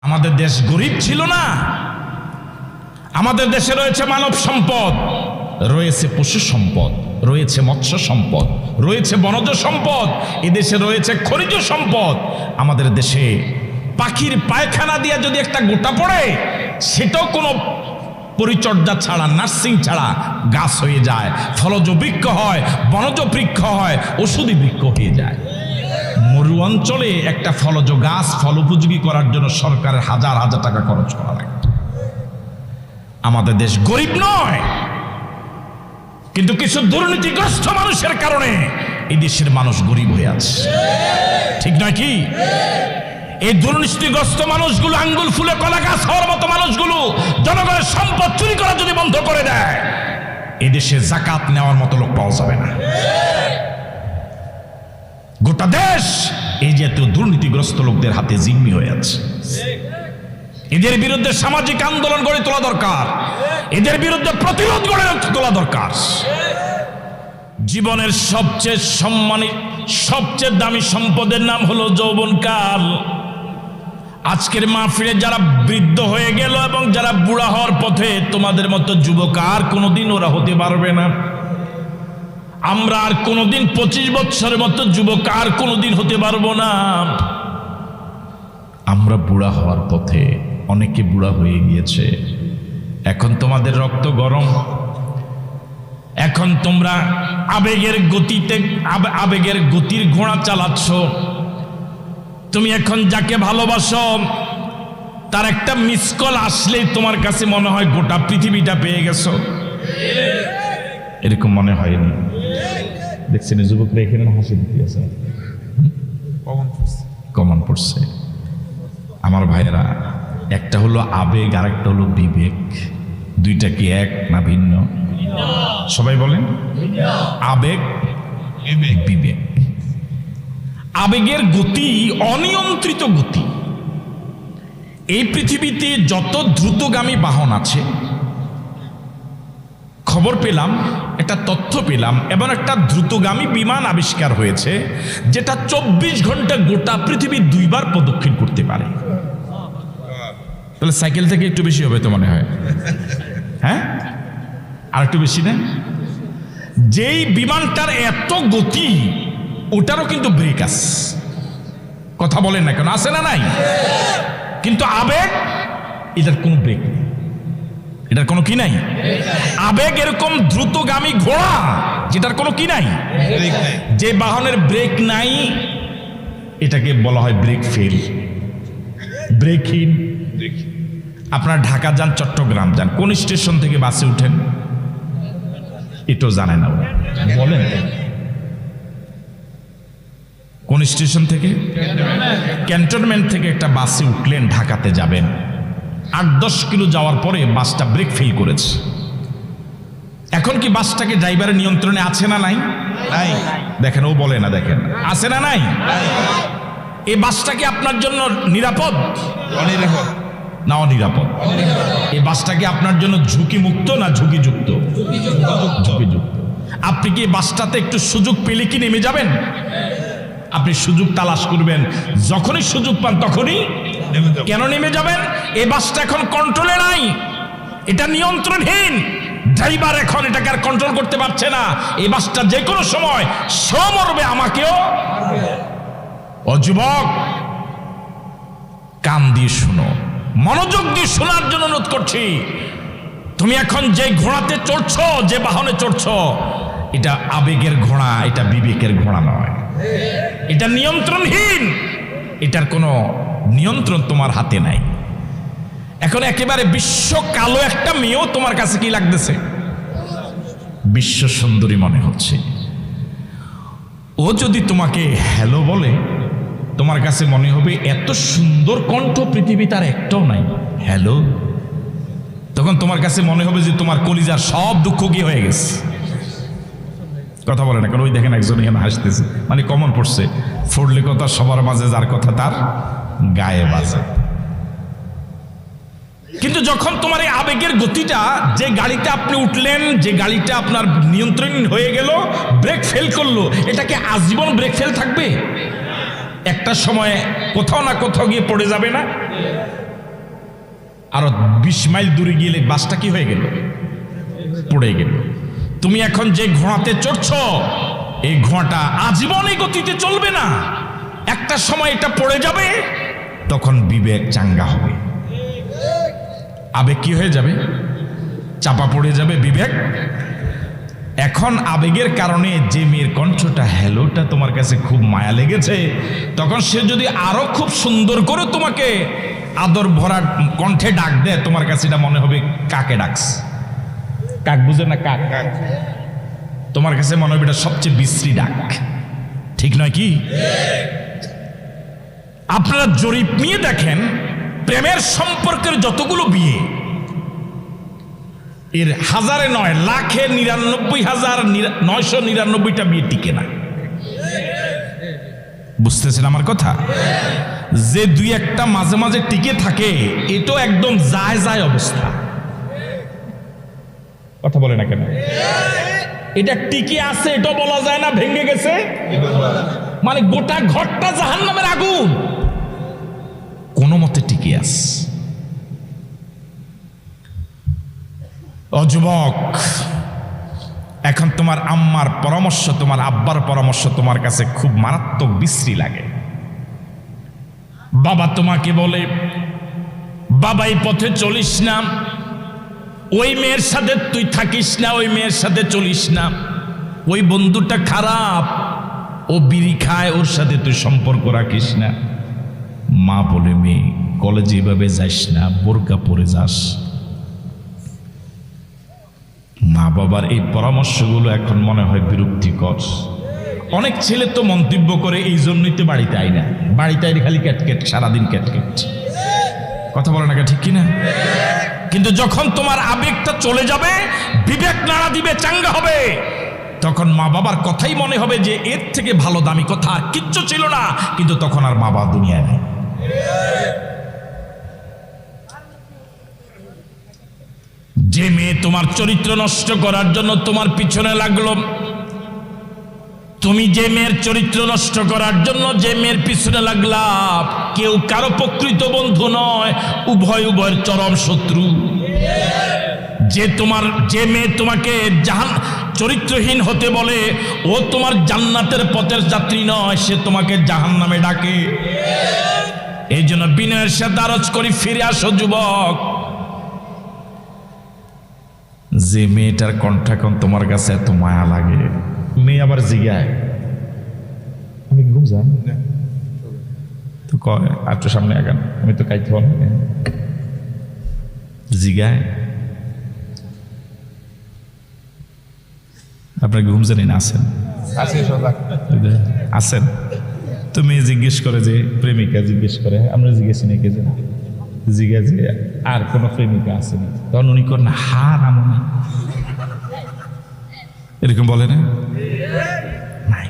আমাদের দেশ গরিব ছিল না। আমাদের দেশে রয়েছে মানব সম্পদ, রয়েছে পশু সম্পদ, রয়েছে মৎস্য সম্পদ, রয়েছে বনজ সম্পদ, এদেশে রয়েছে খনিজ সম্পদ। আমাদের দেশে পাখির পায়খানা দিয়ে যদি একটা গোটা পড়ে, সেটাও কোনো পরিচর্যা ছাড়া, নার্সিং ছাড়া গাছ হয়ে যায়, ফলজ বৃক্ষ হয়, বনজ বৃক্ষ হয়, ওষুধি বৃক্ষ হয়ে যায়। মরু অঞ্চলে একটা ফলজ গাছ ফল উপযোগী করার জন্য সরকারের হাজার হাজার টাকা খরচ করা লাগে। আমাদের দেশ গরিব নয়, কিন্তু কিছু দুর্নীতিগ্রস্ত মানুষের কারণে এই দেশের মানুষ গরিব হয়ে আছে। ঠিক নয় কি? এই দুর্নীতিগ্রস্ত মানুষগুলো, আঙ্গুল ফুলে কলা গাছ হওয়ার মতো মানুষগুলো জনগণের সম্পদ চুরি করা যদি বন্ধ করে দেয়, এই দেশে যাকাত নেওয়ার মতো লোক পাওয়া যাবে না। গোটা দেশ এই জাতীয় দুর্নীতিগ্রস্ত লোকদের হাতে জিম্মি হয়ে আছে। এদের বিরুদ্ধে সামাজিক আন্দোলন গড়ে তোলা দরকার, এদের বিরুদ্ধে প্রতিরোধ গড়ে তোলা দরকার। জীবনের সবচেয়ে সম্মানিত, সবচেয়ে দামি সম্পদের নাম হলো যৌবনকাল। আজকের মাহফিলে যারা বৃদ্ধ হয়ে গেল এবং যারা বুড়া হওয়ার পথে, তোমাদের মতো যুবক আর কোনোদিন ওরা হতে পারবে না। আমরা আর কোনোদিন 25 বছরের মতো যুবক আর কোনোদিন হতে পারবো না। আমরা বুড়া হওয়ার পথে, অনেকে বুড়া হয়ে গিয়েছে। এখন তোমাদের রক্ত গরম, এখন তোমরা আবেগের গতিতে, আবেগের গতির ঘোড়া চালাচ্ছ। তুমি এখন যাকে ভালোবাসো, তার একটা মিস কল আসলেই তোমার কাছে মনে হয় গোটা পৃথিবীটা পেয়ে গেছো। এরকম মনে হয়নি? দেখছেন যুবকরা এখানে হাসি দিতে আছে, কমন পড়ছে। আমার ভাইয়েরা, একটা হলো আবেগ আর একটা হলো বিবেক। দুইটা কি এক না ভিন্ন? সবাই বলেন আবেগ, বিবেক। আবেগের গতি অনিয়ন্ত্রিত গতি। এই পৃথিবীতে যত দ্রুতগামী বাহন আছে, খবর পেলাম, একটা তথ্য পেলাম, এবং একটা দ্রুতগামী বিমান আবিষ্কার হয়েছে যেটা 24 ঘন্টা গোটা পৃথিবী 2 বার প্রদক্ষিণ করতে পারে। তাহলে সাইকেল থেকে একটু বেশি হবে তো মনে হয়, হ্যাঁ? আর একটু বেশি না? যেই বিমানটার এত গতি, ওটারও কিন্তু ব্রেক আছে। কথা বলেন না কেন? আছে না নাই? কিন্তু আবেগ, এটার কোনো ব্রেক নেই, এটার কোনো কি নাই। আবেগ এরকম দ্রুতগামী ঘোড়া যেটার কোনো কি নাই, যে বাহনের ব্রেক নাই, এটাকে বলা হয় ব্রেক ফেল, ব্রেকহীন। আপনার ঢাকা যান, চট্টগ্রাম যান, কোন স্টেশন থেকে বাসে উঠেন এটাও জানে না। বলেন কোন স্টেশন থেকে? ক্যান্টনমেন্ট থেকে একটা বাসে উঠলেন, ঢাকাতে যাবেন, 8-10 কিলো যাওয়ার পরে বাসটা ব্রেক ফেল করেছে। এখন কি বাসটাকে ড্রাইভারের নিয়ন্ত্রণে আছে না নাই? নাই। দেখেন, ও বলে না, দেখেন আছে না নাই? এই বাসটা কি আপনার জন্য নিরাপদ? অনিরাপদ না অনিরাপদ? এই বাসটা কি আপনার জন্য ঝুঁকি মুক্ত না ঝুঁকিযুক্ত? ঝুঁকিযুক্ত। আপনি কি বাসটাতে একটু সুযোগ পেলে কি নেমে যাবেন? আপনি সুযোগ তালাশ করবেন, যখনই সুযোগ পান তখনই কেন নেমে যাবেন? এই বাসটা এখন কন্ট্রোলে নাই, এটা নিয়ন্ত্রণহীন। ড্রাইভার এখন এটাকে আর কন্ট্রোল করতে পারছে না। এই বাসটা যে কোনো সময় সেও মরবে, আমাকেও। ও যুবক, কান দিয়ে শুনো, মনোযোগ দিয়ে শোনার জন্য অনুরোধ করছি। তুমি এখন যে ঘোড়াতে চড়ছো, যে বাহনে চড়ছো, এটা আবেগের ঘোড়া, এটা বিবেকের ঘোড়া নয়, এটা নিয়ন্ত্রণহীন। এটার কোনো নিয়ন্ত্রণ তোমার হাতে নাই। এখন একেবারে বিশ্ব কালো একটা মেয়েও তোমার কাছে কি লাগতেছে? বিশ্ব সুন্দরী মনে হচ্ছে। ও যদি তোমাকে হ্যালো বলে, তোমার কাছে মনে হবে এত সুন্দর কণ্ঠ পৃথিবী তার একটাও নাই, হ্যালো। তখন তোমার কাছে মনে হবে যে তোমার কলিজার সব দুঃখ কি হয়ে গেছে। কথা বলে না কারণ ওই দেখেন একজন এখানে হাসতেছে, মানে কমন পড়ছে, ফোড়লে কথা সবার মাঝে, যার কথা তার গায়ে বাজে। কিন্তু যখন তোমার এই আবেগের গতিটা, যে গাড়িতে আপনি উঠলেন, যে গাড়িটা আপনার নিয়ন্ত্রণ হয়ে গেল, ব্রেক ফেল করলো, এটাকে আজীবন ব্রেক ফেল থাকবে? একটা সময় কোথাও না কোথাও গিয়ে পড়ে যাবে না? আরো 20 মাইল দূরে গেলে বাসটা কি হয়ে গেল, পড়ে গেল। তুমি এখন যে ঘোড়াতে চড়ছ এই ঘোড়াটা আজীবন এই গতিতে চলবে না, একটা সময় এটা পড়ে যাবে, তখন বিবেক চাঙ্গা হবে, আবেগ কি হয়ে যাবে, চাপা পড়ে যাবে বিবেক। এখন আবেগের কারণে যে মেয়ের কণ্ঠটা হ্যালোটা তোমার কাছে খুব মায়া লেগেছে, তখন সে যদি আরো খুব সুন্দর করে তোমাকে আদর ভরা কণ্ঠে ডাক দেয়, তোমার কাছে এটা মনে হবে কাকে ডাকস, কাক বুঝে না, কাক কাক, তোমার কাছে মনে হবে এটা সবচেয়ে বিশ্রী ডাক, ঠিক নয় কি? আপনারা জরিপ নিয়ে দেখেন, প্রেমের সম্পর্কের যতগুলো বিয়ে, এর হাজারে নয় লাখে 99,999টা বিয়ে টিকে না। বুঝতেছেন আমার কথা? যে দুই একটা মাঝে মাঝে টিকে থাকে, এটাও একদম যায় যায় অবস্থা। কথা বলে না কেন? এটা টিকে আছে এটা বলা যায় না, ভেঙে গেছে মানে গোটা ঘরটা জাহান্নামের আগুন, কোন মতে টিকে আছে। ও যুবক, এখন তোমার আম্মার পরামর্শ, তোমার আব্বার পরামর্শ তোমার কাছে খুব মারাত্মক বিশ্রী লাগে। বাবা তোমাকে বলে, বাবা এই পথে চলিস না, ওই মেয়ের সাথে তুই থাকিস না, ওই মেয়ের সাথে চলিস না, ওই বন্ধুটা খারাপ, ও বিড়ি খায়, ওর সাথে তুই সম্পর্ক রাখিস না। মা বলে, মেয়ে কলেজে এভাবে যাইস না, বোরকা পরে যাস। মা বাবার এই পরামর্শগুলো এখন মনে হয় বিরক্তিকর। অনেক ছেলে তো মন্তব্য করে এই জন্যই তো বাড়িতে আই না, বাড়িতে আইলে খালি ক্যাটকেট, সারাদিন ক্যাটকেট। কথা বলে না, ঠিক কিনা? কিন্তু যখন তোমার আবেগটা চলে যাবে, বিবেক নাড়া দিবে, চাঙ্গা হবে, তখন মা বাবার কথাই মনে হবে যে এর থেকে ভালো দামি কথা আর কিচ্ছু ছিল না। কিন্তু তখন আর মা বাবা দুনিয়ায় নেই। যে মেয়ে তোমার চরিত্র নষ্ট করার জন্য তোমার পিছনে লাগলো, তুমি যে মেয়ের চরিত্র নষ্ট করার জন্য যে মেয়ের পিছনে লাগলা, কেউ কারো প্রকৃত বন্ধু নয়, উভয়ের চরম শত্রু। যে মেয়ে তোমাকে চরিত্রহীন হতে বলে, ও তোমার জান্নাতের পথের যাত্রী নয়, সে তোমাকে জাহান্নামে ডাকে। এই জন্য বিনয়ের সাথে আরজ করি, ফিরে আসো যুবক। যে মেয়েটার কণ্ঠ এখন তোমার কাছে এত মায়া লাগে, মেয়ে আবার জিগায়, আমি ঘুম যান তো কয় একটু সামনে আগান, আমি তো কাইতে হন, জিগায় আপনার ঘুম জানি না, আছেন আছেন তো মেয়ে জিজ্ঞেস করে, যে প্রেমিকা জিজ্ঞেস করে, আমরা জিজ্ঞেস নেই কে জানি, জিজ্ঞাস যে আর কোন প্রেমিকা আসেনি, তখন উনি করেন হার আমনি, এরকম বলে না? নাই।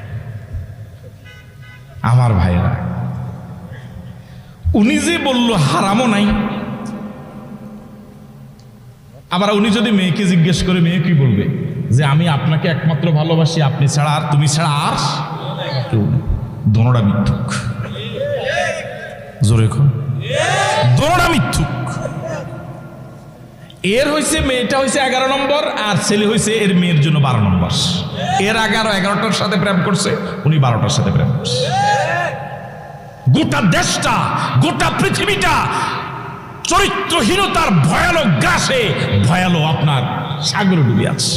আমার ভাইরা, উনি যে বলল হারামও নাই, আবার উনি যদি মেয়েকে জিজ্ঞেস করে, মেয়ে কি বলবে? যে আমি আপনাকে একমাত্র ভালোবাসি, আপনি ছাড়া আর তুমি ছাড়া আর কেউ নেই। দোনোটা মিথ্যুক, জোরে দোনোটা মিথ্যুক। এর হয়েছে, মেয়েটা হয়েছে 11 নম্বর, আর ছেলে হয়েছে এর মেয়ের জন্য 12 নম্বর। এর আগে আরো 11টার সাথে প্রেম করছে, উনি 12টার সাথে প্রেম করছে। গোটা দেশটা, গোটা পৃথিবীটা চরিত্রহীনতার ভয়ালো গ্রাসে, ভয়ালো আপনার সাগরে ডুবে আছে।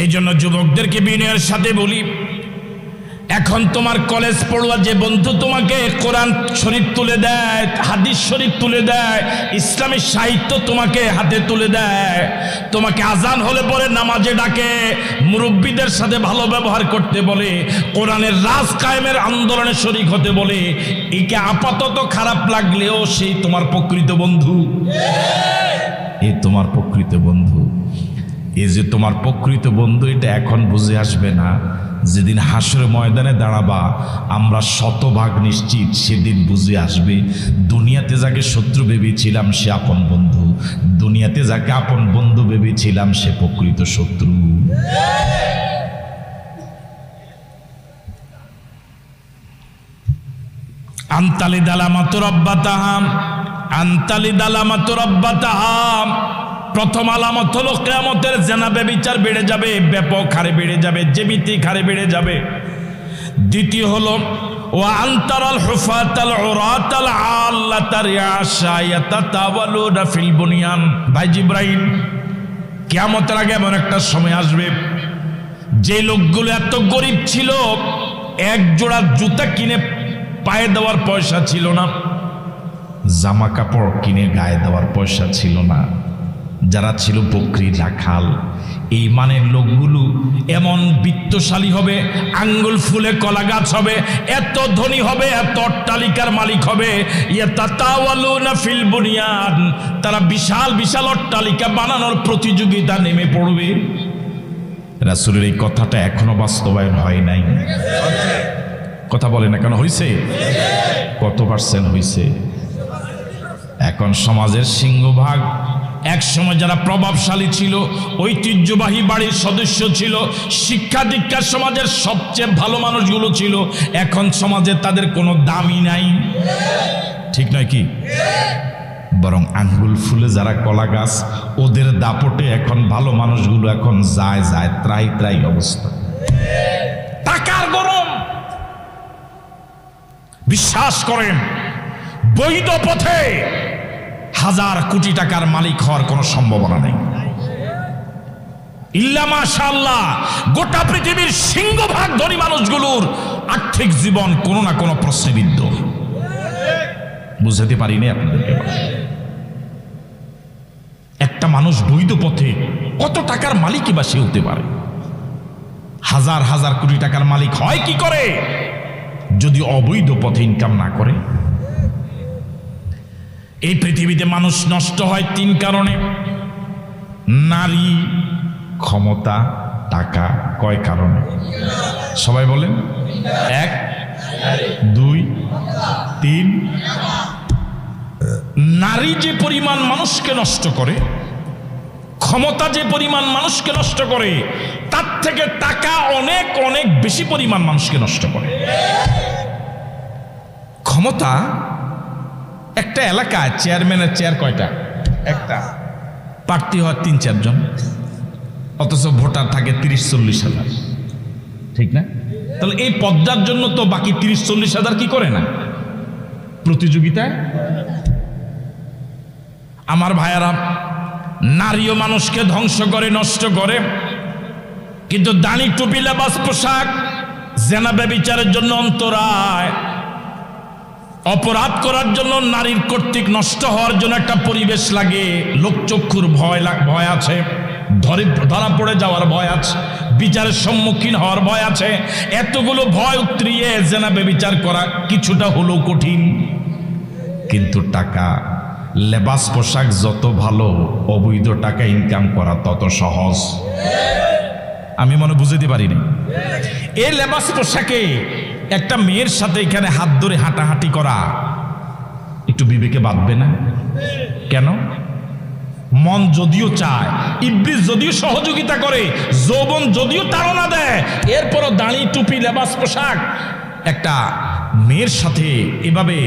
এই জন্য যুবকদেরকে বিনয়ের সাথে বলি, এখন তোমার কলেজ পড়ুয়া যে বন্ধু তোমাকে কোরআন শরীফ তুলে দেয়, হাদিস শরীফ তুলে দেয়, ইসলামী সাহিত্য তোমাকে হাতে তুলে দেয়, তোমাকে আজান হলে পরে নামাজে ডাকে, মুরব্বীদের সাথে ভালো ব্যবহার করতে বলে, কোরআনের রাজ কায়েমের আন্দোলনে শরীক হতে বলে, একে আপাতত খারাপ লাগলেও সেই তোমার প্রকৃত বন্ধু। এ তোমার প্রকৃত বন্ধু। এই যে তোমার প্রকৃত বন্ধু, এটা এখন বুঝে আসবে না, যেদিন হাসরের ময়দানে দাঁড়াবা আমরা শতভাগ নিশ্চিত সেদিন বুঝে আসবে, দুনিয়াতে যাকে শত্রু ভেবেছিলাম সে আপন বন্ধু, দুনিয়াতে যাকে আপন বন্ধু ভেবেছিলাম সে প্রকৃত শত্রু। আনতালি দালামাতু রাব্বাতাহাম, আনতালি দালামাতু রাব্বাতাহাম। প্রথম আলামত হলো কিয়ামতের জেনা ব্যভিচার বেড়ে যাবে, ব্যাপক হারে বেড়ে যাবে, জ্যামিতিক হারে বেড়ে যাবে। দ্বিতীয় হলো ওয়া আনতারাল হুফাতাল উরাতাল আল্লাতা রিয়াশা ইয়াতাতাওয়ালুনা ফিল বুনিয়ান। ভাই জিব্রাইল, কিয়ামতের আগে এমন একটা সময় আসবে যে লোকগুলো এত গরিব ছিল, এক জোড়া জুতা কিনে পায়ে দেওয়ার পয়সা ছিল না, জামা কাপড় কিনে গায়ে দেওয়ার পয়সা ছিল না, যারা ছিল বকরি রাখাল, এই মানের লোকগুলো এমন বিত্তশালী হবে, আঙ্গুল ফুলে কলা গাছ হবে, এত ধনী হবে, এত অট্টালিকার মালিক হবে, ইয়াতাতাওয়ালুনা ফিল বুনিয়ান, তারা বিশাল বিশাল অট্টালিকা বানানোর প্রতিযোগিতা নেমে পড়বে। রাসূলের এই কথাটা এখনো বাস্তবায়ন হয় নাই। কথা বলে না কেন? হইছে? কত পার্সেন্ট হইছে? এখন সমাজের সিংহভাগ, এক সময় যারা প্রভাবশালী ছিল, ঐতিহ্যবাহী বাড়ির সদস্য ছিল, শিক্ষা দীক্ষার সমাজের সবচেয়ে ভালো মানুষগুলো ছিল, এখন সমাজে তাদের কোনো দামই নাই। ঠিক নয় কি? বরং আঙ্গুল ফুলে যারা কলা গাছ, ওদের দাপটে এখন ভালো মানুষগুলো এখন যায় যায় ত্রাই ত্রাই অবস্থা। টাকার গরম। বিশ্বাস করেন, বৈধ পথে হাজার কোটি টাকার মালিক হওয়ার কোনো সম্ভাবনা নেই। ইল্লা মাশাআল্লাহ, গোটা পৃথিবীর সিংহভাগ ধনী মানুষগুলোর আর্থিক জীবন কোনো না কোনো প্রশ্নবিদ্ধ। বুঝাতে পারিনি আপনাদেরকে। একটা মানুষ বৈধ পথে কত টাকার মালিকই বা সে হতে পারে? হাজার হাজার কোটি টাকার মালিক হয় কি করে যদি অবৈধ পথে ইনকাম না করে? এই পৃথিবীতে মানুষ নষ্ট হয় তিন কারণে: নারী, ক্ষমতা, টাকা। কয় কারণে? সবাই বলেন। 1, 2, 3। নারী যে পরিমাণ মানুষকে নষ্ট করে, ক্ষমতা যে পরিমাণ মানুষকে নষ্ট করে, তার থেকে টাকা অনেক অনেক বেশি পরিমাণ মানুষকে নষ্ট করে। ক্ষমতা, একটা এলাকায় চেয়ারম্যানের চেয়ার কয়টা? একটা। প্রার্থী হয় 3-4 জন, অথচ ভোটার থাকে 30-40 হাজার। ঠিক না? তাহলে এই পদটার জন্য তো বাকি 30-40 হাজার কি করে না? প্রতিযোগিতায়। আমার ভাইয়ারা, নারীও মানুষকে ধ্বংস করে, নষ্ট করে, কিন্তু দাড়ি, টুপি, লেবাস, পোশাক জেনা ব্যভিচারের জন্য অন্তরায়। অপরাধ করার জন্য নারীর কর্তৃক নষ্ট হওয়ার জন্য একটা পরিবেশ লাগে, লোকচক্ষুর ভয় আছে, ধরা পড়ে যাওয়ার ভয় আছে, বিচারের সম্মুখীন হওয়ার ভয় আছে। এতগুলো ভয় উতরিয়ে জেনা ব্যভিচার করা কিছুটা হলেও কঠিন। কিন্তু টাকা, লেবাস, পোশাক যত ভালো, অবৈধ টাকা ইনকাম করা তত সহজ। আমি মনে বুঝতে পারিনি। এই লেবাস পোশাকে একটা মেয়ের সাথে এখানে হাত ধরে হাঁটাহাঁটি করা একটু বিবেকে বাঁধবে না? কেন? মন যদিও চায়, ইবলিস যদিও সহযোগিতা করে, যৌবন যদিও তাড়না দেয়, এরপরও দাড়ি, টুপি, লেবাস, পোশাক একটা মেয়ের সাথে এভাবে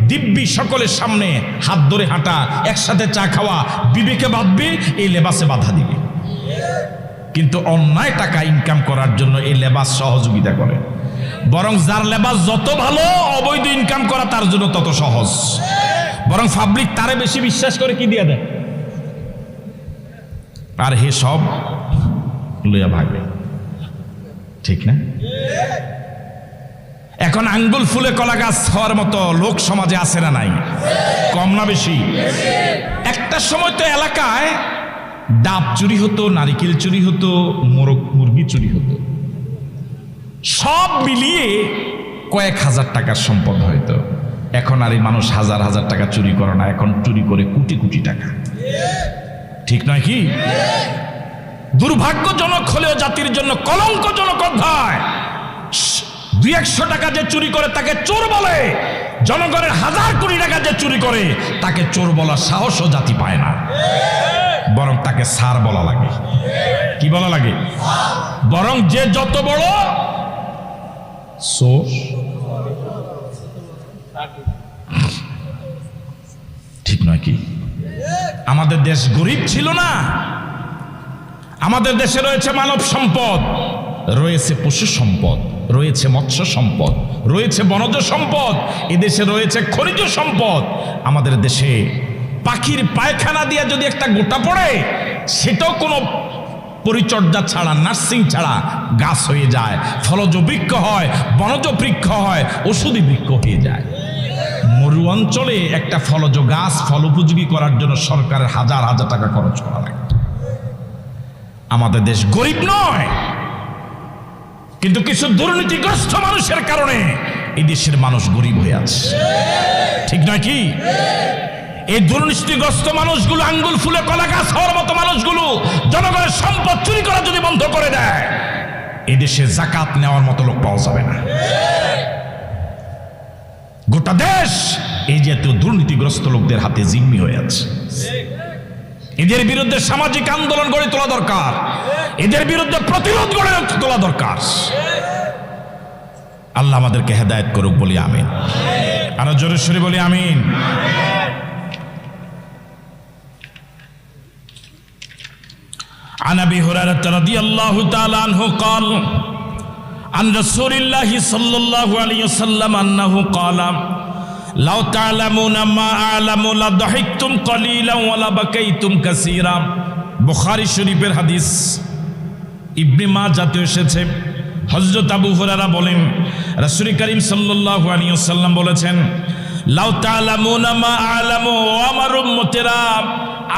দিব্যি সকলের সামনে হাত ধরে হাঁটা, একসাথে চা খাওয়া বিবেকে বাঁধবে, এই লেবাসে বাধা দিবে। কিন্তু অন্যায় টাকা ইনকাম করার জন্য এই লেবাস সহযোগিতা করে। বরং যার লেবাস যত ভালো, অবৈধ ইনকাম করা তার জন্য তত সহজ। বরং পাবলিক তারে বেশি বিশ্বাস করে কি দিয়ে দেয়, আর হে সব লইয়া ভাগবে। ঠিক না? এখন আঙ্গুল ফুলে কলা গাছ হওয়ার মতো লোক সমাজে আছে না নাই? কম না বেশি? একটা সময় তো এলাকায় ডাব চুরি হতো, নারিকেল চুরি হতো, মুরগি চুরি হতো, সব মিলিয়ে কয়েক হাজার টাকার সম্পদ হয়তো। এখন আর এই মানুষ হাজার হাজার টাকা চুরি করে না, এখন চুরি করে কোটি কোটি টাকা। ঠিক নয় কি? দুর্ভাগ্যজনক হলেও জাতির জন্য কলঙ্কজনক অধ্যায়। 200-100 টাকা যে চুরি করে তাকে চোর বলে, জনগণের হাজার কোটি টাকা যে চুরি করে তাকে চোর বলার সাহসও জাতি পায় না, বরং তাকে সার বলা লাগে। কি বলা লাগে? বরং যে যত বড় চোর নাকি? আমাদের দেশ গরিব ছিল না। আমাদের দেশে রয়েছে মানব সম্পদ, রয়েছে পশু সম্পদ, রয়েছে মৎস্য সম্পদ, রয়েছে বনজ সম্পদ, এদেশে রয়েছে খনিজ সম্পদ। আমাদের দেশে পাখির পায়খানা দিয়ে যদি একটা গোটা পড়ে, সেটাও কোনো পরিচর্যা ছাড়া, নার্সিং ছাড়া গাছ হয়ে যায়, ফলজ বৃক্ষ হয়, বনজ বৃক্ষ হয়, ওষুধি বৃক্ষ হয়ে যায়। মরু অঞ্চলে একটা ফলজ গাছ ফল উপযোগী করার জন্য সরকারের হাজার হাজার টাকা খরচ করা লাগে। আমাদের দেশ গরিব নয়, কিন্তু কিছু দুর্নীতিগ্রস্ত মানুষের কারণে এই দেশের মানুষ গরিব হয়ে আছে, ঠিক নয় কি? এই দুর্নীতিগ্রস্ত মানুষগুলো, আঙ্গুল ফুলে কলা গাছ হওয়ার মতো মানুষগুলো জনগণের সম্পদ চুরি করা যদি বন্ধ করে দেয়, এই দেশে যাকাত নেওয়ার মতো লোক পাওয়া যাবে না। গোটা দেশ এই জাতীয় দুর্নীতিগ্রস্ত লোকদের হাতে জিম্মি হয়ে আছে। এদের বিরুদ্ধে সামাজিক আন্দোলন গড়ে তোলা দরকার, এদের বিরুদ্ধে প্রতিরোধ গড়ে তোলা দরকার। আল্লাহ আমাদেরকে হেদায়েত করুক, বলি আমিন। আরো জোরে সরে বলি আমিন। عن ابي هريره رضي الله تعالى عنه قال عن رسول الله صلى الله عليه وسلم انه قال لو تعلمون ما اعلم لضحكتم قليلا ولبكيتم كثيرا। বুখারী শরীফের হাদিস, ইবনে মাজাহতে এসেছে। হযরত আবু হুরায়রা বলেন, রাসূল করিম সাল্লাল্লাহু আলাইহি ওয়াসাল্লাম বলেছেন, লাউ তা'লামুনা মা আ'লামু, ও আমার উম্মতেরা,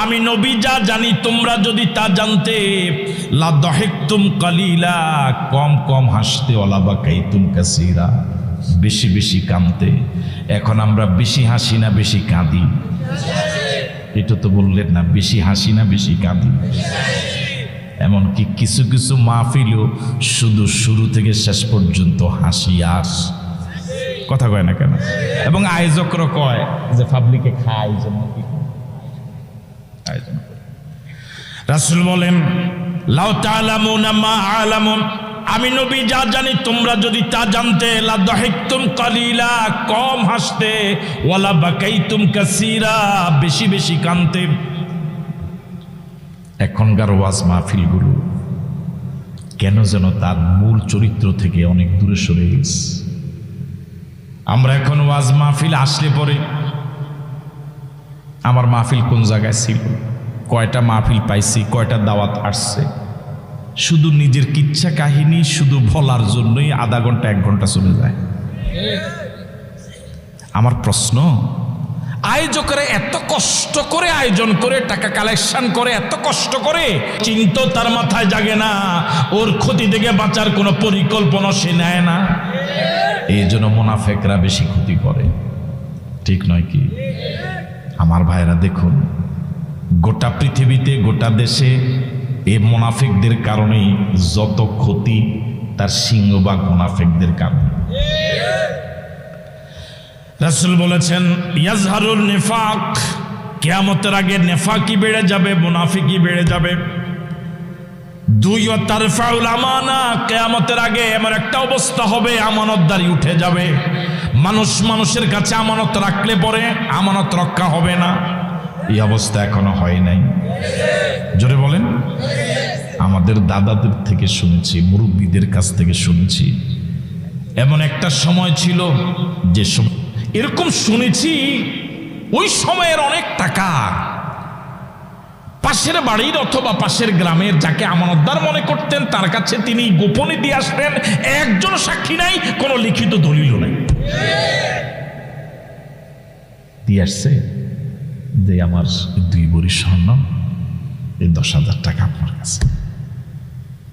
আমি নবী যা জানি তোমরা যদি তা জানতে, লা দাহিকতুম কালিলা, কম কম হাসতে, ওয়ালা বাকাইতুম কাসীরা, বেশি বেশি কাঁদতে। এখন আমরা বেশি হাসি না বেশি কাঁদি? এটা তো বললেন না, বেশি হাসি না বেশি কাঁদি? এমনকি কিছু কিছু মাহফিলও শুধু শুরু থেকে শেষ পর্যন্ত হাসি আর কথা কয় না কেন? এবং আয়োজকরা কয় যে পাবলিকে খায় জন্য কি আয়োজন করে। রাসূল বলেন, লাউ তা'লামুনা মা আ'লামু, আমি নবী যা জানি তোমরা যদি তা জানতে, লা দাহিকতুম কালিলা, কম হাসতে, ওয়ালা বাকাইতুম কাসীরা, বেশি বেশি কাঁদতে। এখনকার ওয়াজ মাহফিলগুলো কেন যেন তার মূল চরিত্র থেকে অনেক দূরে সরে গেছে। আমরা এখন ওয়াজ মাহফিল আসলে পরে আমার মাহফিল কোন জায়গায় ছিল, কয়টা মাহফিল পাইছি, কয়টা দাওয়াত আসছে, শুধু নিজের কিচ্ছা কাহিনী শুধু বলার জন্যই আধা ঘন্টা 1 ঘন্টা চলে যায়। আমার প্রশ্ন, আয়োজকরা এত কষ্ট করে আয়োজন করে, টাকা কালেকশন করে, এত কষ্ট করে, চিন্তা তার মাথায় জাগে না, ওর ক্ষতি থেকে বাঁচার কোনো পরিকল্পনা সে নেয় না। এই জন্য মুনাফেকরা বেশি ক্ষতি করে, ঠিক নয় কি? আমার ভাইরা দেখুন, গোটা পৃথিবীতে, গোটা দেশে এই মুনাফিকদের কারণেই যত ক্ষতি, তার সিংহভাগ মুনাফিকদের কারণে। রাসূল বলেছেন, ইয়াজহারুল নিফাক, কিয়ামতের আগে নেফাকি বেড়ে যাবে, মুনাফিকি বেড়ে যাবে। 2, ওয়া তারফাউল আমানা, কিয়ামতের আগে এমন একটা অবস্থা হবে, আমানতদারি উঠে যাবে। মানুষ মানুষের কাছে আমানত রাখলে পরে আমানত রক্ষা হবে না। এই অবস্থা এখনো হয় নাই। জোরে বলেন। আমাদের দাদাদের থেকে শুনেছি, মুরব্বীদের কাছ থেকে শুনেছি, এমন একটা সময় ছিল যে এরকম শুনেছি, ওই সময়ের অনেক টাকা পাশের বাড়ির অথবা পাশের গ্রামের যাকে আমানতদার মনে করতেন তার কাছে তিনি গোপনে দিয়ে আসতেন। একজন সাক্ষী নাই, কোনো লিখিত দলিলও নাই। দিয়ে আসছে যে আমার 2 ভরি স্বর্ণ, এই 10,000 টাকা আপনার কাছে।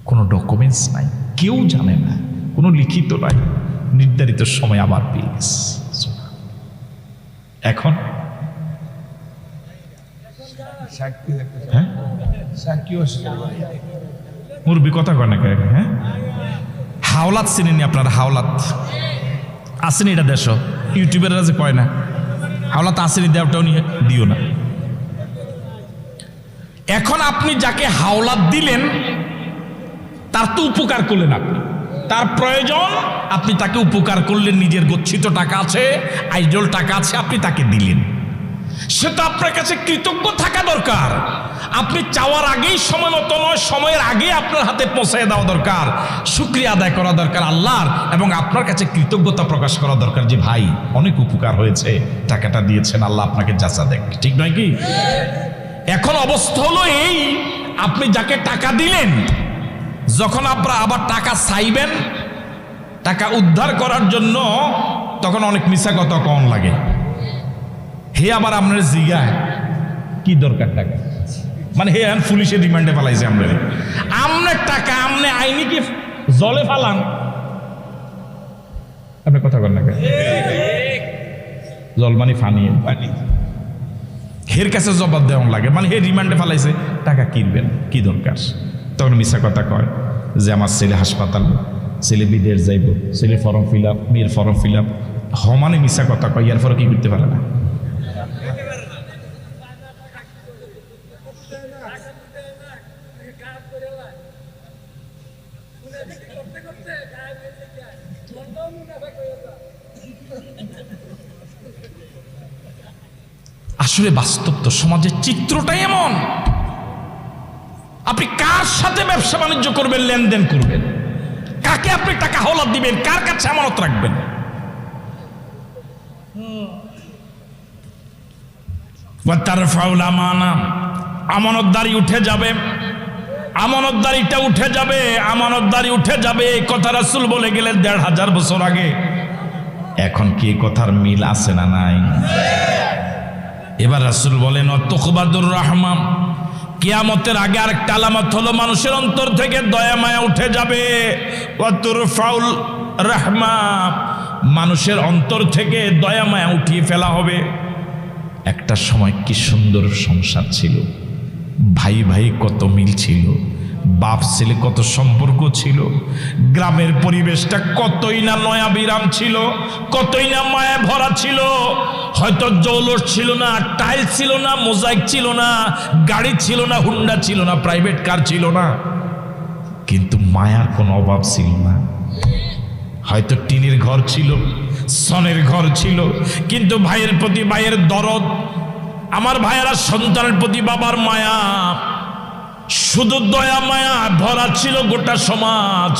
কোনো ডকুমেন্টস নাই, কেউ জানে না, কোনো লিখিত নাই, নির্ধারিত সময় আবার পেয়ে গেছে। এখন মুরব্বী কথা কয় না কে? হ্যাঁ, হাওলাত চিনেনি আপনার? হাওলাত আসেনি, এটা দেশ ইউটিউবের যে কয় না হাওলাত আসেনি, দেওয়াটাও নিয়ে দিও না। এখন আপনি যাকে হাওলাত দিলেন তার তো উপকার করলেন আপনি, তার প্রয়োজন, আপনি তাকে উপকার করলেন, নিজের গচ্ছিত টাকা আছে, আইডল টাকা আছে, আপনি তাকে দিলেন। সে তো আপনার কাছে কৃতজ্ঞ থাকা দরকার। আপনি চাওয়ার আগেই সময় মতো নয়, সময়ের আগে আপনার হাতে পৌঁছায় দেওয়া দরকার, শুকরিয়া আদায় করা দরকার আল্লাহর, এবং আপনার কাছে কৃতজ্ঞতা প্রকাশ করা দরকার যে ভাই অনেক উপকার হয়েছে, টাকাটা দিয়েছেন, আল্লাহ আপনাকে যাচা দেখ। ঠিক নয় কি? এখন অবস্থা হলো এই, আপনি যাকে টাকা দিলেন, যখন আপনারা আবার টাকা চাইবেন, টাকা উদ্ধার করার জন্য, তখন অনেক মিছা কথা কম লাগে। হে আবার আপনার জিগায় কি দরকার টাকা, মানে হে এখন পুলিশের রিমান্ডে ফেলাইছে আপনার টাকা, আপনি আইনি কি জলে ফালান? আপনি কথা বলেন না, জল মানে ফানি, হের কাছে জবাব দেওয়া লাগে, মানে হে রিমান্ডে ফেলাইছে, টাকা কিনবেন কি দরকার? তখন মিছা কথা কয় যে আমার ছেলে হাসপাতাল, ছেলে বিদেশ যাইব, ছেলে ফর্ম ফিল আপ, মেয়ের ফর্ম ফিল আপ, মানে মিছা কথা কয়, ইয়ার পরে কি করতে পারে না। আসলে বাস্তব তো সমাজের চিত্রটাই এমন। আপনি কার সাথে ব্যবসা বাণিজ্য করবেন, লেনদেন করবেন, কাকে আপনি টাকা হাওলাত দিবেন, কার কাছে আমানত রাখবেন, আমানতদারি উঠে যাবে, আমানতদারিটা উঠে যাবে, আমানতদারি উঠে যাবে। এই কথা রাসূল বলে গেলেন ১৫০০ বছর আগে। এখন কি কথার মিল আছে না নাই? এবার রাসূল বলেন তুকবাদুর রাহমাম, কিয়ামতের আগে আরেকটা আলামত হলো মানুষের অন্তর থেকে দয়া মায়া উঠে যাবে। ওয়াতুরফাউল রাহমা, মানুষের অন্তর থেকে দয়া মায়া উঠিয়ে ফেলা হবে। একটা সময় কি সুন্দর সংসার ছিল, ভাই ভাই কত মিল ছিল, বাপ ছেলে কত সম্পর্ক ছিল, গ্রামের পরিবেশটা কতই না নয়া বিরাম ছিল, কতই না মায়া ভরা ছিল। হয়তো জৌলস ছিল না, টাইল ছিল না, মোজাইক ছিল না, গাড়ি ছিল না, হুন্ডা ছিল না, প্রাইভেট কার ছিল না, কিন্তু মায়ার কোনো অভাব ছিল না। হয়তো টিনের ঘর ছিল, সনের ঘর ছিল, কিন্তু ভাইয়ের প্রতি ভাইয়ের দরদ, আমার ভাইয়েরা সন্তানের প্রতি বাবার মায়া, শুধু দয়া মায়া ভরা ছিল গোটা সমাজ।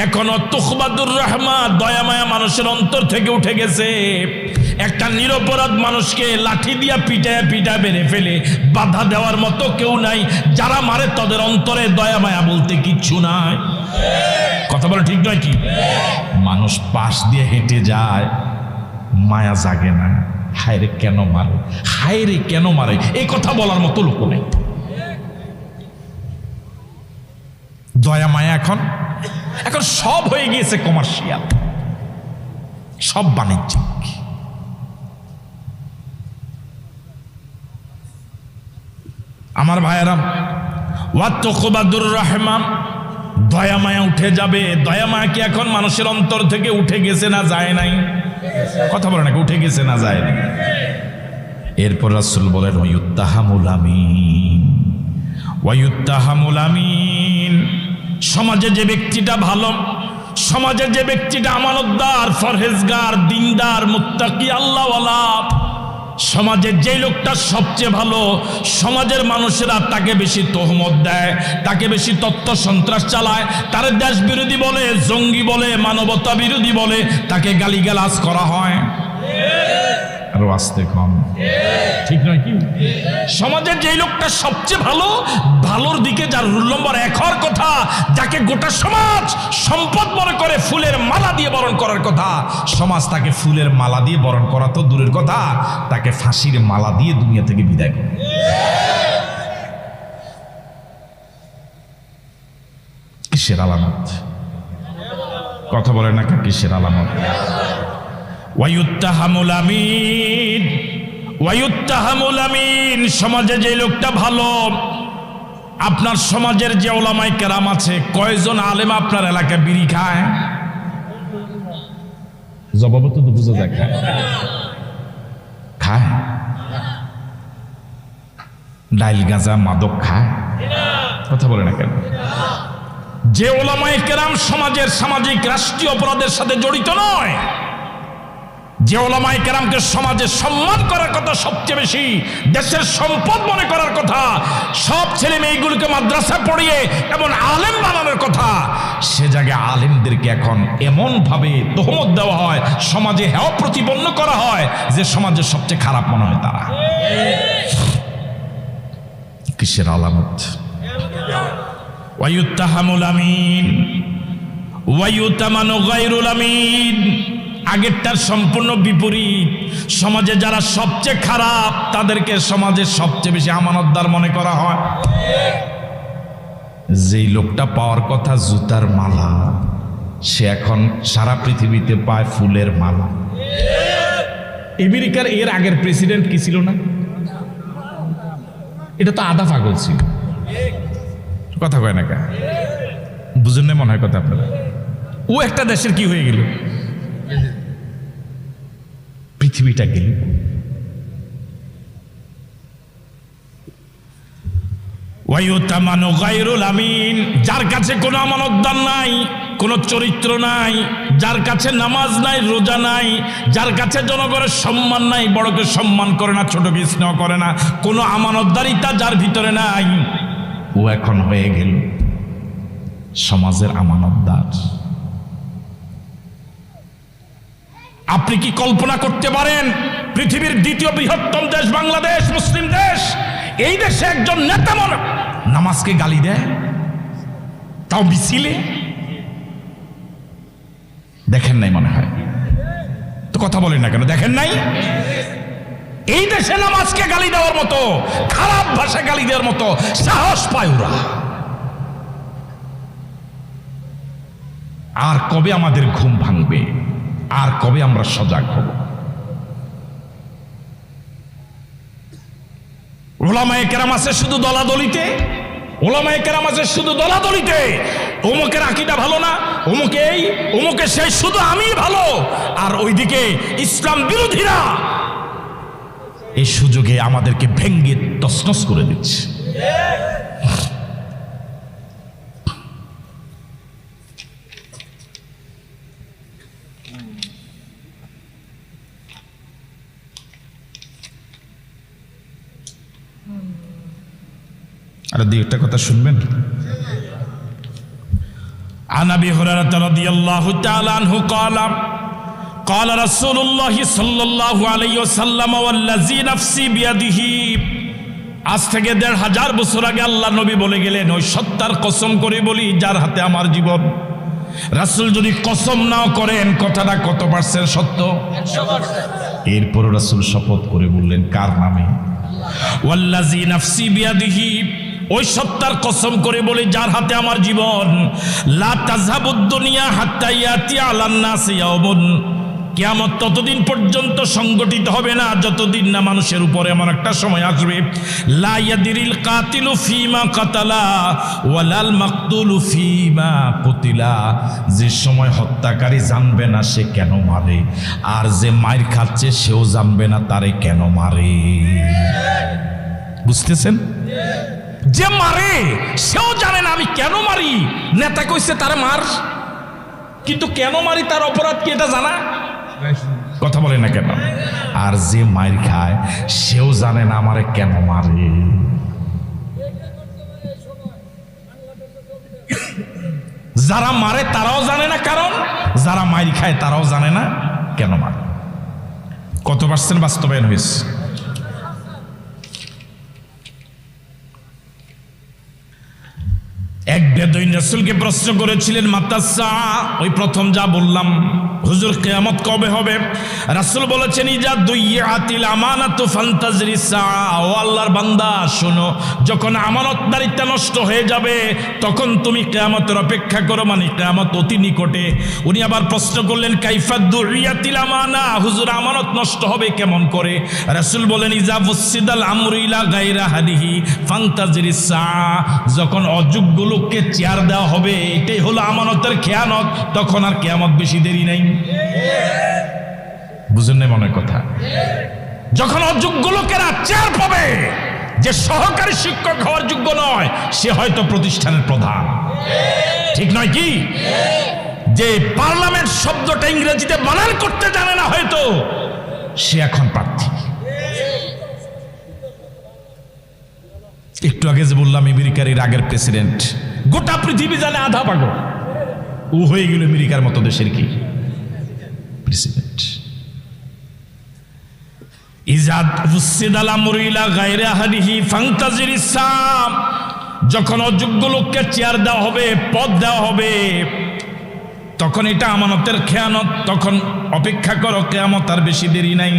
এখনো তুকবাদুর রাহমা, দয়া মায়া মানুষের অন্তর থেকে উঠে গেছে। একটা নিরপরাধ মানুষকে লাঠি দিয়া পিটায় পিটায় বেড়ে ফেলে বাধা দেওয়ার মতো কেউ নাই। যারা মারে তাদের অন্তরে দয়া মায়া বলতে কিচ্ছু নাই। কথা বলে ঠিক নয় কি? মানুষ পাশ দিয়ে হেঁটে যায়, মায়া জাগে না, হায়রে কেন মারে, হায়রে কেন মারে, এই কথা বলার মতো লোক নেই। দয়া মায়া এখন এখন সব হয়ে গিয়েছে কমার্শিয়াল, সব বাণিজ্যিক। আমার ভাইয়েরা, ওয়াতুকবাদুর রাহমান, দয়া মায়া উঠে যাবে। দয়া মায়া কি এখন মানুষের অন্তর থেকে উঠে গেছে না যায় নাই? কথা বলে নাকি উঠে গেছে না যায় নাই? এরপর রাসূল বলেন ওয়ায়ুত্তাহামুল আমিন, ওয়ায়ুত্তাহামুল আমিন। সমাজে যে ব্যক্তিটা ভালো, সমাজে যে ব্যক্তিটা আমানতদার, ফরহেজগার, দিনদার, মুত্তাকি, আল্লাহওয়ালা, সমাজের যে লোকটা সবচেয়ে ভালো, সমাজের মানুষেরা তাকে বেশি তহমত দেয়, তাকে বেশি তত্ত্ব সন্ত্রাস চালায়, তার দেশ বিরোধী বলে, জঙ্গি বলে, মানবতা বিরোধী বলে, তাকে গালিগালাজ করা হয়। আরো আসতে কম, ঠিক নয় কি? সমাজের যে লোকটা সবচেয়ে ভালো, ভালোর দিকে যার রুল নম্বর 1 হওয়ার কথা, যাকে গোটা সমাজ সম্পদ মনে করে ফুলের মালা দিয়ে বরণ করার কথা, সমাজ তাকে ফুলের মালা দিয়ে বরণ করা তো দূরের কথা, তাকে ফাঁসির মালা দিয়ে দুনিয়া থেকে বিদায় করে। কিসের আলামত? কথা বলে না, কিসের আলামত? ওয়ায়ুত্তাহামুল আমিন, ওয়ায়ুত্তাহামুল আমিন। সমাজে যে লোকটা ভালো, আপনার সমাজের যে ওলামায়ে কেরাম আছে, কয়জন আলেম আপনার এলাকায় বিড়ি খায়? জবাব তো বুঝা যায়, খায়, খায়, ডাইল গাঁজা মাদক খায়? কথা বলে না কেন? যে ওলামায়ে কেরাম সমাজের সামাজিক রাষ্ট্রীয় অপরাধের সাথে জড়িত নয়, যে ওলামায়ে কেরামকে সমাজে সম্মান করার কথা সবচেয়ে বেশি, দেশের সম্পদ মনে করার কথা, সব ছেলে মেয়েগুলোকে মাদ্রাসা পড়িয়ে এমন আলেম বানানোর কথা, সে জায়গায় আলেমদেরকে এখন এমন ভাবে তোহমত দেওয়া হয়, সমাজে হেয় প্রতিপন্ন করা হয় যে সমাজের সবচেয়ে খারাপ মনে হয় তারা। কিসের আলামত? ওয়ায়ুত্তাহামুল আমিন ওয়ায়ুতামানু গায়রুল আমিন। আগেরটার সম্পূর্ণ বিপরীত। সমাজে যারা সবচেয়ে খারাপ তাদেরকে সমাজের সবচেয়ে বেশি আমানতদার মনে করা হয়। যেই লোকটা পাওয়ার কথা জুতার মালা, সে এখন সারা পৃথিবীতে পায় ফুলের মালা। আমেরিকার এর আগের প্রেসিডেন্ট কি ছিল না? এটা তো আধা পাগল ছিল। কথা কয় না কা? বুঝেন না মনে হয় কথা আপনারা? ও একটা দেশের কি হয়ে গেল? পৃথিবীটা গেল। ওয়ায়ুতামানু গায়রুল আমিন। যার কাছে কোনো আমানতদার নাই, কোনো চরিত্র নাই, যার কাছে নামাজ নাই, রোজা নাই, যার কাছে জনগণের সম্মান নাই, বড়কে সম্মান করে না, ছোটকে স্নেহ করে না, কোনো আমানতদারিতা যার ভিতরে নাই, ও এখন হয়ে গেল সমাজের আমানতদার। আপনি কি কল্পনা করতে পারেন পৃথিবীর দ্বিতীয় বৃহত্তম দেশ বাংলাদেশ, মুসলিম দেশ, এই দেশে একজন নেতা নামাজকে গালি দেয়, তাও মিছিলে? দেখেন নাই মনে হয়? তো কথা বলেন না কেন? দেখেন নাই? এই দেশে নামাজকে গালি দেওয়ার মতো, খারাপ ভাষা গালি দেওয়ার মতো সাহস পায় ওরা। আর কবে আমাদের ঘুম ভাঙবে? আর কবে আমরা সজাগ হব? ওলামায়ে কেরাম আছে শুধু দলাদলিতে, ওলামায়ে কেরাম আছে শুধু দলাদলিতে। অমুকের আকীদা ভালো না, অমুকে এই, অমুকে সেই, শুধু আমি ভালো। আর ওইদিকে ইসলাম বিরোধীরা এই সুযোগে আমাদেরকে ভেঙ্গে তছনছ করে দিচ্ছে। আর দুই একটা কথা শুনবেন। عن ابي هريره رضي الله تعالى عنه قال قال رسول الله صلى الله عليه وسلم والذي نفسي بيده। আজ থেকে ১৫০০ বছর আগে আল্লাহ নবী বলে গেলেন, ওই সত্তার কসম করে বলি যার হাতে আমার জীবন। রাসূল যদি কসম নাও করেন, কথাটা কত পার্সেন্ট সত্য? 100%। এরপর রাসূল শপথ করে বললেন কার নামে? ওয়াল্লাযী নাফসি বিয়াদিহি, ওই সত্তার কসম করে বলে যার হাতে আমার জীবন। লা তাযহাবুদ দুনিয়া হাত্তা ইয়াতি আলান নাসি ইয়াউমুন, কিয়ামত ততদিন পর্যন্ত সংগঠিত হবে না যতদিন না মানুষের উপরে এমন একটা সময় আসবে, লা ইয়াদিরিল কাতিলু ফীমা কাতালা ওয়ালাল মাকতুলু ফীমা কুতিলা, যে সময় হত্যাকারী জানবে না সে কেন মারে, আর যে মার খাচ্ছে সেও জানবে না তারে কেন মারে। বুঝতেছেন? যে মারে সেও জানে না আমি কেন মারি। নেতা কইছে তারে মার, কিন্তু কেন মারি তার অপরাধ কি এটা জানা? কথা বলে না কেন? আর যে মার খায় সেও জানে না আমারে কেন মারে। যারা মারে তারাও জানে না কারণ, যারা মার খায় তারাও জানে না কেন মারে। কত পার্সেন্ট বাস্তবায়ন হয়েছে? এক বেদুইন রাসূলকে প্রশ্ন করেছিলেন মাতাসা, ওই প্রথম যা বললাম, হুজুর কিয়ামত কবে হবে? রাসূল বলেছেন ইজা দুইয়াতিল আমানাতু ফান্তাজরিস সাআ। ও আল্লাহর বান্দা শোনো, যখন আমানতদারিত্ব নষ্ট হয়ে যাবে তখন তুমি কিয়ামতের অপেক্ষা করো, মানে কিয়ামত অতি নিকটে। উনি আবার প্রশ্ন করলেন কাইফা দুইয়াতিল আমানা, হুজুর আমানত নষ্ট হবে কেমন করে? রাসূল বলেন ইজা ফুসিদাল আমরু ইলা গায়রা হাদিহি ফান্তাজরিস সাআ, যখন অযোগ্য লোককে চেয়ার দেওয়া হবে, এটাই হলো আমানতের খেয়ানত, তখন আর কিয়ামত বেশি দেরি নাই। বুঝেন না মনে কথা? যখন অযোগ্য লোকেরা চেয়ার পাবে, যে সহকারী শিক্ষক হওয়ার যোগ্য নয় সে হয়তো প্রতিষ্ঠানের প্রধান, ঠিক নয় কি? যে পার্লামেন্ট শব্দটা ইংরেজিতে বানান করতে জানে না হয়তো, সে এখন প্রার্থী। একটু আগে যে বললাম আমেরিকার এর আগের প্রেসিডেন্ট, গোটা পৃথিবী জানে আধা পাগল, ও হয়ে গেল আমেরিকার মতো দেশের কি প্রেসিডেন্ট। ইজাদ ফুসিদাল আমরু ইলা গায়রি আহলিহি ফান্তাজির ইসলাম, যখন অযোগ্য লোককে চেয়ার দেওয়া হবে, পদ দেওয়া হবে, তখন এটা আমানতের খেয়ানত, তখন অপেক্ষা করো, কিয়ামত আর বেশি দেরি নাই।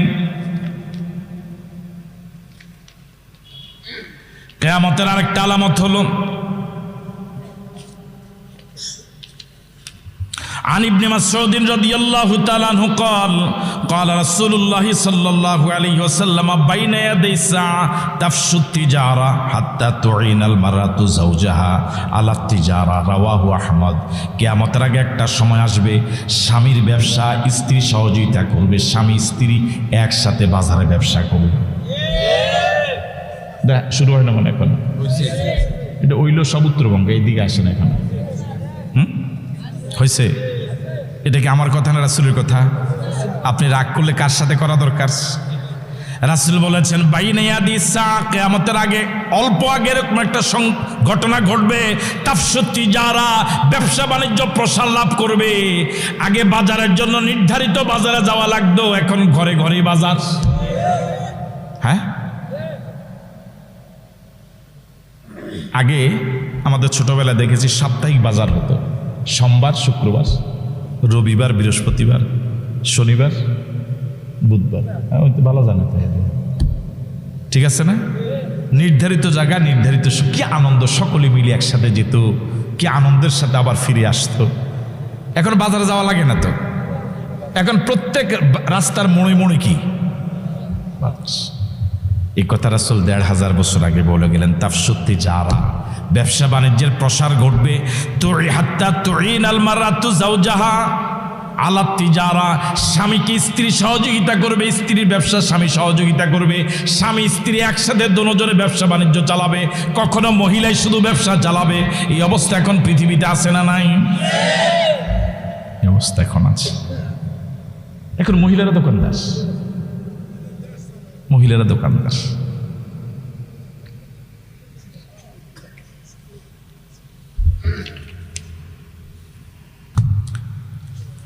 কিয়ামতের আরেকটা আলামত হলো عن ابن مسعود رضي الله تعالى عنه قال قال رسول الله صلى الله عليه وسلم بين يدي الساعة تفشو التجارة حتى تعين المرأة زوجها على التجارة رواه أحمد। কিয়ামতের আগে একটা সময় আসবে, স্বামীর ব্যবসা স্ত্রী সহযোগিতা করবে, স্বামী স্ত্রী একসাথে বাজারে ব্যবসা করবে। শুরু হয় না মনে এখন, এটা ওইল সব উত্তরবঙ্গ, এইদিকে আসে না এখন। হয়েছে? এটা কি আমার কথা না রাসূলের কথা? আপনি রাগ করলে কার সাথে করা দরকার? রাসূল বলেছেন বাইনা ইয়াদি সা, কিয়ামতের আগে অল্প আগে এরকম একটা ঘটনা ঘটবে, তাফশু তিজারা, ব্যবসা বাণিজ্য প্রসার লাভ করবে। আগে বাজারের জন্য নির্ধারিত বাজারে যাওয়া লাগতো, এখন ঘরে ঘরে বাজার। হ্যাঁ, আগে আমাদের ছোটবেলায় দেখেছি সাপ্তাহিক বাজার হতো, সোমবার, শুক্রবার, রবিবার, বৃহস্পতিবার, শনিবার, বুধবার। ভালো জানে, ঠিক আছে না? নির্ধারিত জায়গা, নির্ধারিত, কি আনন্দ, সকলে মিলে একসাথে যেত, কি আনন্দের সাথে আবার ফিরে আসতো। এখন বাজারে যাওয়া লাগে না তো, এখন প্রত্যেক রাস্তার মোড়ে মোড়ে কি। এই কথা রাসূল ১৫০০ বছর আগে বলে গেলেন। তাফশু তিজারা, ব্যবসা বাণিজ্যের প্রসার ঘটবে। হাত্তা তুইনাল মারাতু যাওজাহা আলা তিজারা, স্বামীকে স্ত্রী সহযোগিতা করবে, স্ত্রীর ব্যবসা স্বামী সহযোগিতা করবে, স্বামী স্ত্রী একসাথে দুজনে ব্যবসা বাণিজ্য চালাবে, কখনো মহিলাই শুধু ব্যবসা চালাবে। এই অবস্থা এখন পৃথিবীতে আছে না নাই? এই অবস্থা এখন আছে। এখন মহিলারা দোকানদার, মহিলারা দোকানদার।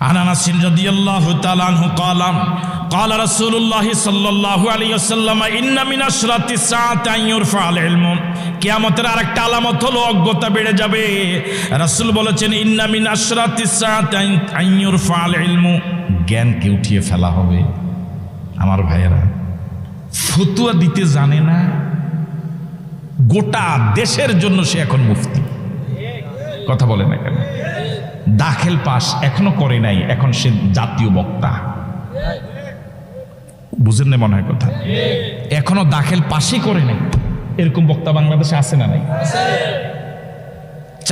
عن انس رضي الله تعالى عنه قال قال رسول الله صلى الله عليه وسلم ان من اشراط الساعه ان يرفع العلم। কিয়ামতের আরেকটা আলামত হলো অজ্ঞতা বেড়ে যাবে। রাসূল বলেছেন ইন্না মিন আশরাতিস সাআতি আন ইউরফা আল ইলমু, জ্ঞানকে উঠিয়ে ফেলা হবে। আমার ভাইয়েরা, ফতোয়া দিতে জানে না, গোটা দেশের জন্য সে এখন মুফতি। কথা বলে না কেন? দাখিল পাস এখনো করে নাই, এখন সে জাতীয় বক্তা। বুঝেন না মনে হয় কথা? এখনো দাখিল পাসই করে নাই, এরকম বক্তা বাংলাদেশে আছে না নাই?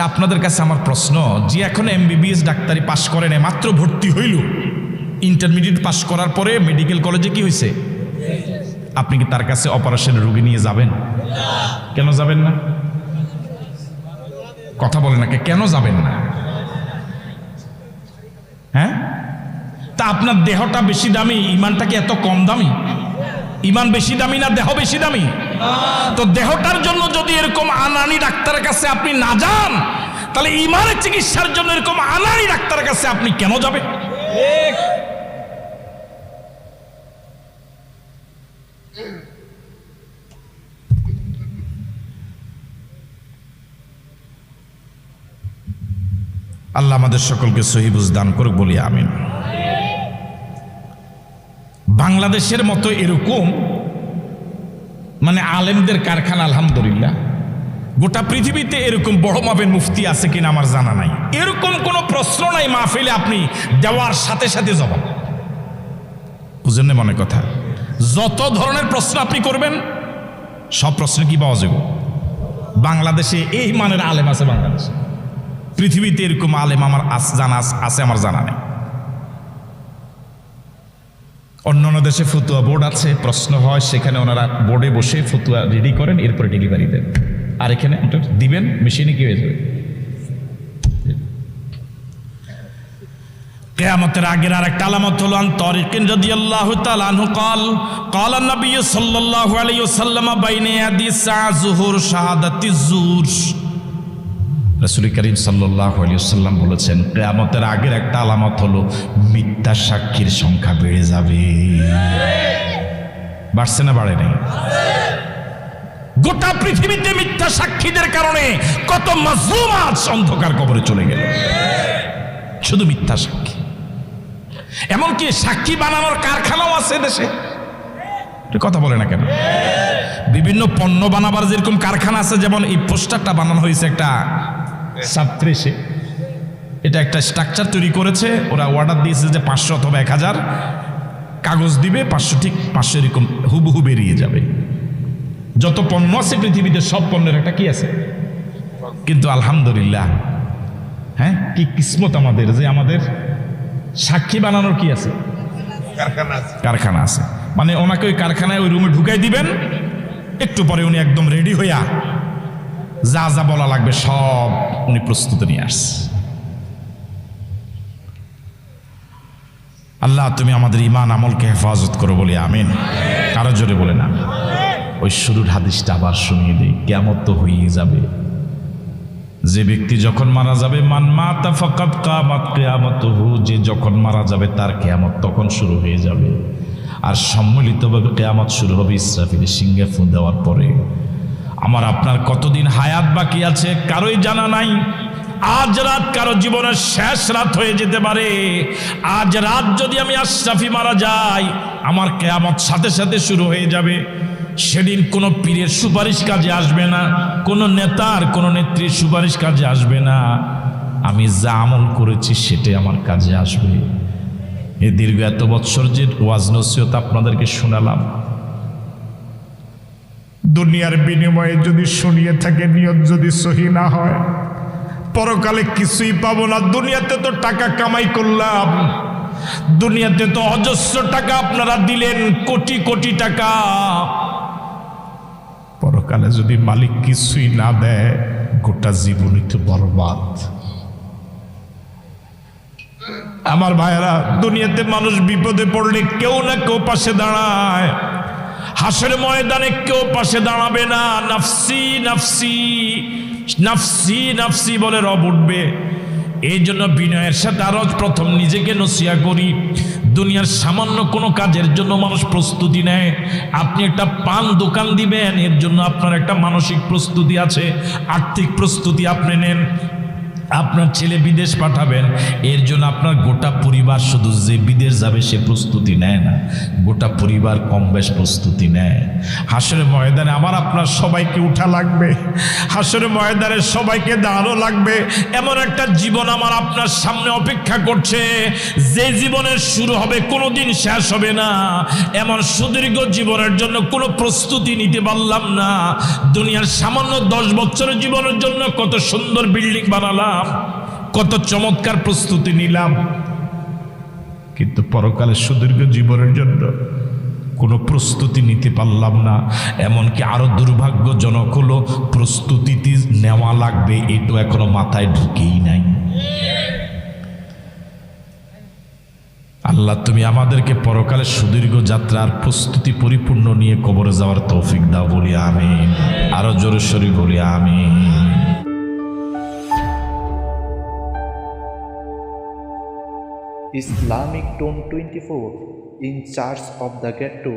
আপনাদের কাছে আমার প্রশ্ন, যে এখন এমবিবিএস ডাক্তারি পাস করে নাই, মাত্র ভর্তি হইল, ইন্টারমিডিয়েট পাস করার পরে মেডিকেল কলেজে কি হয়েছে, আপনি কি তার কাছে অপারেশনের রোগী নিয়ে যাবেন? কেন যাবেন না? কথা বলে না, কেন যাবেন না? হ্যাঁ, তা আপনার দেহটা বেশি দামি, ইমানটা কি এত কম দামি? ইমান বেশি দামি না দেহ বেশি দামি? তো দেহটার জন্য যদি এরকম আনানি ডাক্তারের কাছে আপনি না যান, তাহলে ইমানের চিকিৎসার জন্য এরকম আনানি ডাক্তারের কাছে আপনি কেন যাবেন? আল্লাহ আমাদের সকলকে সহি বুঝ দান করুক, বলি আমিন। বাংলাদেশের মতো এরকম আলেমদের কারখানা আলহামদুলিল্লাহ গোটা পৃথিবীতে এরকম বড় মাপের মুফতি আছে কিনা আমার জানা নাই। এরকম কোনো প্রশ্ন নাই মাহফিলে আপনি দেওয়ার সাথে সাথে জবাব। বুঝেন না মনে কথা? যত ধরনের প্রশ্ন আপনি করবেন সব প্রশ্ন কি পাওয়া যাবে? বাংলাদেশে এই মানের আলেম আছে, বাংলাদেশে পৃথিবীতে এরকম আলেম আমার জানা আছে, আমার জানা নেই। অন্যান্য দেশে ফতুয়া বোর্ড আছে, প্রশ্ন হয়, সেখানে ওনারা বোর্ডে বসে ফতুয়া রেডি করেন, এরপরে ডেলিভারি দেন, আর এখানে দিবেন, মেশিনে কি হয়ে যাবে। কিয়ামতের আগের আরেকটা আলামত হলো আন তারিকিন রাদিয়াল্লাহু তাআলা আনহু قال قال النبي صلى الله عليه وسلم بين يدي الساعة ظهور شهادة الزور। রাসূল করিম সাল্লাল্লাহু আলাইহি ওয়াসাল্লাম বলেছেন কিয়ামতের আগের একটা আলামত হলো মিথ্যা সাক্ষীর সংখ্যা বেড়ে যাবে। বাড়ছে না বাড়ে নাই? গোটা পৃথিবীতে মিথ্যা সাক্ষীদের কারণে কত মাজলুম আজ অন্ধকার কবরে চলে গেল, শুধু মিথ্যা সাক্ষী। এমনকি সাক্ষী বানানোর কারখানাও আছে দেশে, কথা বলে না কেন? বিভিন্ন পণ্য বানাবার যেরকম কারখানা আছে, যেমন এই পোস্টারটা বানানো হয়েছে একটা সাবত্রিশে, এটা একটা স্ট্রাকচার তৈরি করেছে, ওরা অর্ডার দিয়েছে যে 500 অথবা 1000 কাগজ দিবে, 500 ঠিক 500 এরকম হুবহু বেরিয়ে যাবে। যত পণ্য আছে পৃথিবীতে সব পণ্যের একটা কি আছে, কিন্তু আলহামদুলিল্লাহ, হ্যাঁ, কি কিসমত আমাদের যে আমাদের সাক্ষী বানানোর কি আছে, কারখানা আছে। মানে ওনাকে ওই কারখানায় ওই রুমে ঢুকাই দিবেন, একটু পরে উনি একদম রেডি হইয়া যা যা বলা লাগবে সব উনি প্রস্তুত নিয়ে আসছে। আল্লাহ তুমি আমাদের ঈমান আমলকে হেফাজত করো বলি আমিন। কারো জোরে বলে না। ওই শুরুর হাদিসটা আবার শুনিয়ে দিই, কিয়ামত তো হয়েই যাবে। যে ব্যক্তি যখন মারা যাবে, মান মাতা ফাকাদ কামাত কিয়ামাতুহু, যে যখন মারা যাবে তার কিয়ামত তখন শুরু হয়ে যাবে। আর সম্মিলিতভাবে কিয়ামত শুরু হবে ইসরাফিলের সিংহে ফু দেওয়ার পরে। আমার আপনার কতদিন হায়াত বাকি আছে কারোই জানা নাই। আজ রাত কারো জীবনের শেষ রাত হয়ে যেতে পারে। আজ রাত যদি আমি আশরাফি মারা যাই, আমার কিয়ামত সাথে সাথে শুরু হয়ে যাবে। সেদিন কোনো পীরের সুপারিশ কাজে আসবে না, কোনো নেতার কোনো নেত্রীর সুপারিশ কাজে আসবে না। আমি যা আমল করেছি সেটাই আমার কাজে আসবে। এই দীর্ঘ এত বৎসর যে ওয়াজ নসিহত আপনাদেরকে শোনালাম, দুনিয়ার বিনিময়ে যদি শুনিয়ে থাকে, নিয়ত যদি সহি না হয়, পরকালে কিছুই পাবো না। দুনিয়াতে তো টাকা কামাই করলাম, দুনিয়াতে তো অজস্র টাকা আপনারা দিলেন, কোটি কোটি টাকা। পরকালে যদি মালিক কিছুই না দেয়, গোটা জীবনই তো বরবাদ। আমার ভাইয়েরা, দুনিয়াতে মানুষ বিপদে পড়লে কেউ না কেউ পাশে দাঁড়ায়। হাসরের ময়দানে কেউ পাশে দাঁড়াবে না। নাফসি নাফসি নাফসি নাফসি বলে রব উঠবে। এই জন্য বিনয়ের সাথে আরো প্রথম নিজেকে নসিহত করি, দুনিয়ার সামান্য কোনো কাজের জন্য মানুষ প্রস্তুতি নেয়। আপনি একটা পান দোকান দিবেন, এর জন্য আপনার একটা মানসিক প্রস্তুতি আছে, আর্থিক প্রস্তুতি আপনি নেন। আপনার ছেলে বিদেশ পাঠাবেন, এর জন্য আপনার গোটা পরিবার, শুধু যে বিদেশ যাবে সে প্রস্তুতি নেয় না, গোটা পরিবার কম বেশ প্রস্তুতি নেয়। হাসরের ময়দানে আমার আপনার সবাইকে উঠা লাগবে, হাসরের ময়দানে সবাইকে দাঁড়ানো লাগবে। এমন একটা জীবন আমার আপনার সামনে অপেক্ষা করছে, যে জীবনের শুরু হবে কোনোদিন শেষ হবে না। এমন সুদীর্ঘ জীবনের জন্য কোনো প্রস্তুতি নিতে পারলাম না। দুনিয়ার সামান্য 10 বছরের জীবনের জন্য কত সুন্দর বিল্ডিং বানালাম, কত চমৎকার প্রস্তুতি নিলাম, কিন্তু পরকালে সুদীর্ঘ জীবনের জন্য কোনো প্রস্তুতি নিতে পারলাম না। এমনকি আরো দুর্ভাগ্যজনক হলো, প্রস্তুতি নেওয়া লাগবে এটা এখনো মাথায় ঢুকেই নাই। আল্লাহ তুমি আমাদেরকে পরকালে সুদীর্ঘ যাত্রার প্রস্তুতি পরিপূর্ণ নিয়ে কবরে যাওয়ার তৌফিক দাও বলি আমিন। আরো জোরে সরি বলি আমিন। Islamic Tone 24 in charge of the ghetto.